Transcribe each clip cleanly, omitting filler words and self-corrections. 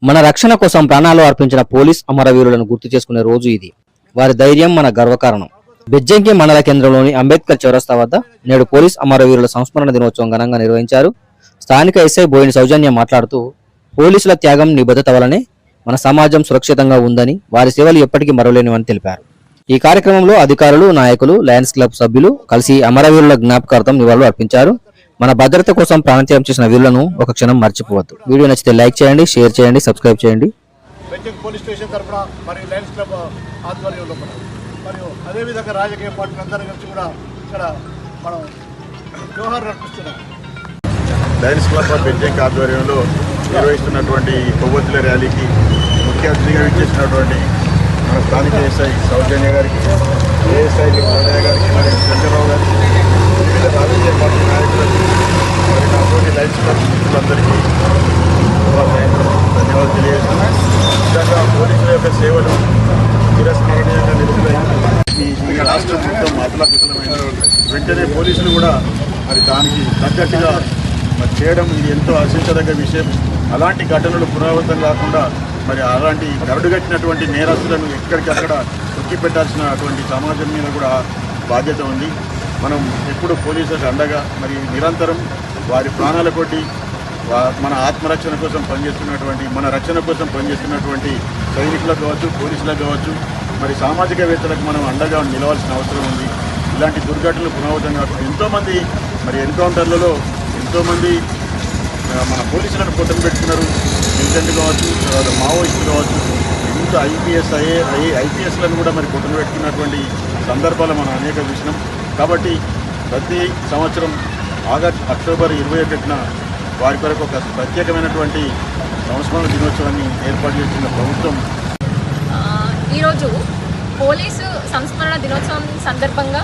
మన రక్షణ కోసం ప్రాణాలు అర్పించిన పోలీస్ అమరవీరులను గుర్తు చేసుకునే రోజు ఇది. వారి ధైర్యం మన గర్వకారణం. బెజ్జంకి మండల కేంద్రంలోని అంబేద్కర్ చౌరస్తా వద్ద నేడు పోలీస్ అమరవీరుల సంస్మరణ దినోత్సవం ఘనంగా నిర్వహించారు. స్థానిక ఎస్ఐ బోయిని సౌజన్య మాట్లాడుతూ, పోలీసుల త్యాగం నిబద్ధత వలనే మన సమాజం సురక్షితంగా ఉందని, వారి సేవలు ఎప్పటికీ మరవలేనివని తెలిపారు. ఈ కార్యక్రమంలో అధికారులు, నాయకులు, లయన్స్ క్లబ్ సభ్యులు కలిసి అమరవీరుల జ్ఞాపకార్థం నివాళులు అర్పించారు. మన భద్రత కోసం ప్రాణత్యాగం చేసిన వీరులను ఒక క్షణం మర్చిపోవద్దు. వీడియో నచ్చితే లైక్ చేయండి, షేర్ చేయండి, సబ్స్క్రైబ్ చేయండి. పోలీస్ స్టేషన్ తరఫున మరియు లయన్స్ క్లబ్ ఆధ్వర్యంలో మరియు అదేవిధంగా రాజకీయ పార్టీలందరూ కలిసి కూడా ఇక్కడ మనం జోహార్ అర్పిస్తున్నాం. లయన్స్ క్లబ్ ఆఫ్ బెజ్జంకి ఆధ్వర్యంలో నిర్వహిస్తున్నటువంటి కొవ్వొత్తుల ర్యాలీకి ముఖ్య అతిథిగా విచ్చేసినటువంటి మన స్థానిక ఎస్ఐ సౌజన్య గారికి, ఏఎస్ఐ ఉదయ గారికి, మరియు చంద్రరావు గారికి, వివిధ రాజకీయ పార్టీ నాయకులకు, మరి నాతోటి లయన్స్ క్లబ్ మిత్రులందరికీ ధన్యవాదాలు తెలియజేస్తున్నాను. నిజంగా పోలీసుల యొక్క సేవలు చిరస్మరణీయంగా నిలుస్తాయి. ఈ రాష్ట్రం మొత్తం అతలాకుతలమైన వెంటనే పోలీసులు కూడా మరి దానికి తగ్గట్టుగా మరి చేయడం ఇది ఎంతో హర్షించదగ్గ విషయం. అలాంటి ఘటనలు పునరావృతం కాకుండా మరి అలాంటి కరడుగట్టినటువంటి నేరస్తులను ఎక్కడికక్కడ తొక్కి పెట్టాల్సినటువంటి సమాజం మీద కూడా బాధ్యత ఉంది. మనం ఎప్పుడు పోలీసులకు అండగా మరి నిరంతరం వారి ప్రాణాల కొట్టి మన ఆత్మరక్షణ కోసం పనిచేస్తున్నటువంటి, మన రక్షణ కోసం పనిచేస్తున్నటువంటి సైనికులకు కావచ్చు, పోలీసులకు కావచ్చు, మరి సామాజికవేత్తలకు మనం అండగా నిలవాల్సిన అవసరం ఉంది. ఇలాంటి దుర్ఘటనలు పునరావృతం కాకుండా ఎంతోమంది మరి ఎన్కౌంటర్లలో ఎంతోమంది మన పోలీసులను పొట్టను పెట్టుకున్నారు. మిలిటెంట్ కావచ్చు, తర్వాత మావోయిస్టులు కావచ్చు, ఇంత ఐపీఎస్లను కూడా మరి పొట్టను పెట్టుకున్నటువంటి సందర్భాలు మనం అనేక చూసినాం. కాబట్టి ప్రతి సంవత్సరం అక్టోబర్ 21న వారి కొరకు ఒక ప్రత్యేకమైనటువంటి సంస్మరణ దినోత్సవాన్ని ఏర్పాటు చేసిన ప్రభుత్వం ఈరోజు పోలీసు సంస్మరణ దినోత్సవం సందర్భంగా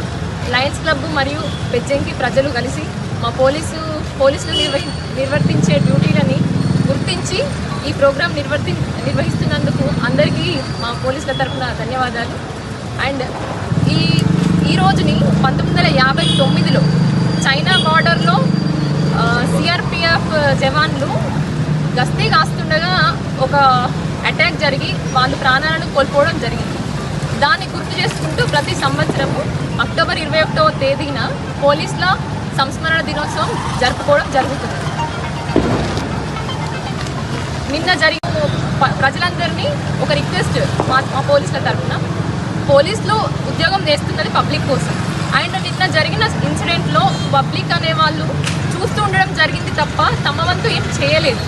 లయన్స్ క్లబ్ మరియు బెజ్జంకి ప్రజలు కలిసి మా పోలీసులు నిర్వర్తించే డ్యూటీలని గుర్తించి ఈ ప్రోగ్రాం నిర్వహిస్తున్నందుకు అందరికీ మా పోలీసుల తరఫున ధన్యవాదాలు. అండ్ ఈ రోజుని 1959లో చైనా బార్డర్లో సిఆర్పిఎఫ్ జవాన్లు గస్తీ కాస్తుండగా ఒక అటాక్ జరిగి వాళ్ళు ప్రాణాలను కోల్పోవడం జరిగింది. దాన్ని గుర్తు చేసుకుంటూ ప్రతి సంవత్సరము అక్టోబర్ 21వ తేదీన పోలీసుల సంస్మరణ దినోత్సవం జరుపుకోవడం జరుగుతుంది. నిన్న జరిగిన ప్రజలందరినీ ఒక రిక్వెస్ట్ మా పోలీసుల తరఫున, పోలీసులు ఉద్యోగం చేస్తున్నది పబ్లిక్ కోసం. అండ్ నిన్న జరిగిన ఇన్సిడెంట్లో పబ్లిక్ అనేవాళ్ళు చూస్తూ ఉండడం జరిగింది తప్ప తమ వంతు ఏం చేయలేదు.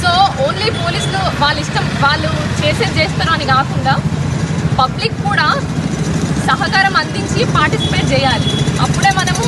సో ఓన్లీ పోలీసులు వాళ్ళ ఇష్టం వాళ్ళు చేస్తారు అని కాకుండా పబ్లిక్ కూడా సహకారం అందించి పార్టిసిపేట్ చేయాలి. అప్పుడే మనము